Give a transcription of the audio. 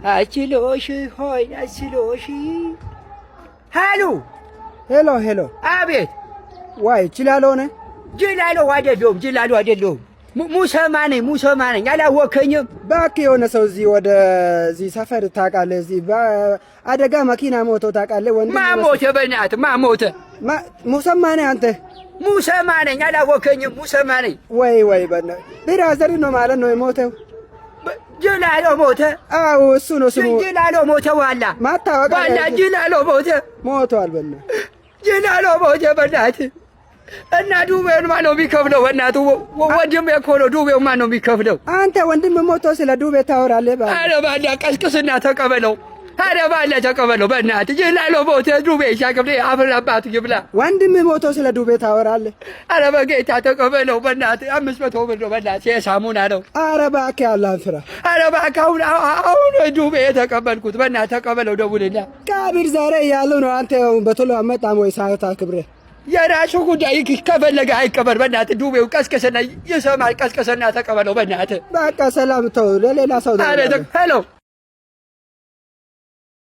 አችሎሽ ሆይ አችሎሽ። ሄሎ ሄሎ ሄሎ። አቤት። ዋይ ችላለው ነህ? ጅላለው አይደለሁም። ሙሰማ ነኝ። አላወከኝም? እባክህ የሆነ ሰው እዚህ ወደዚህ ሰፈር ታውቃለህ? እዚህ አደጋ መኪና ሞቶ ታውቃለህ? ወንድም ማሞተ በእናትህ ማሞተ። ሙሰማ ነህ አንተ? ሙሰማ ነኝ። አላወከኝም? ሙሰማ ነኝ። ወይ በእናትህ ብራዘር ነው ማለት ነው የሞተው? ጅላሎ ሞተ። አዎ እሱ ነው ስሙ። ጅላሎ ሞተ። ዋላ ማታወቅ ዋላ ጅላሎ ሞተ። ሞቷል። በእናትህ ጅላሎ ሞተ። በእናትህ እና ዱቤውን ማን ነው የሚከፍለው? በእናትህ ወንድሜ እኮ ነው። ዱቤውን ማን ነው የሚከፍለው? አንተ ወንድም ሞቶ ስለ ዱቤ ታወራለህ? ኧረ ባላ ቀስቅስና ተቀበለው። ኧረ ባላ ተቀበለው። በእናትህ ጅላሎ ሞተ። ዱቤ ይሻከፍል። አፍር አባቱ ይብላ። ወንድም ሞቶ ስለ ዱቤ ታወራለህ? ኧረ በጌታ ተቀበለው። በእናትህ 500 ብር ነው። በእናትህ የሳሙና ነው። ኧረ እባክህ አላህን ፍራ። ኧረ እባክህ አሁን ዱቤ የተቀበልኩት። በእናትህ ተቀበለው። ደውልና ቀብር ዛሬ እያሉ ነው። አንተ በቶሎ አመጣም ወይ ሰዓት አክብረህ? የራሱ ጉዳይ ከፈለገ አይቀበል። በእናትህ ዱቤው ቀስቀሰና ይሰማል። ቀስቀሰና ተቀበለው። በእናትህ በቃ ሰላም ተው። ለሌላ ሰው ሄሎ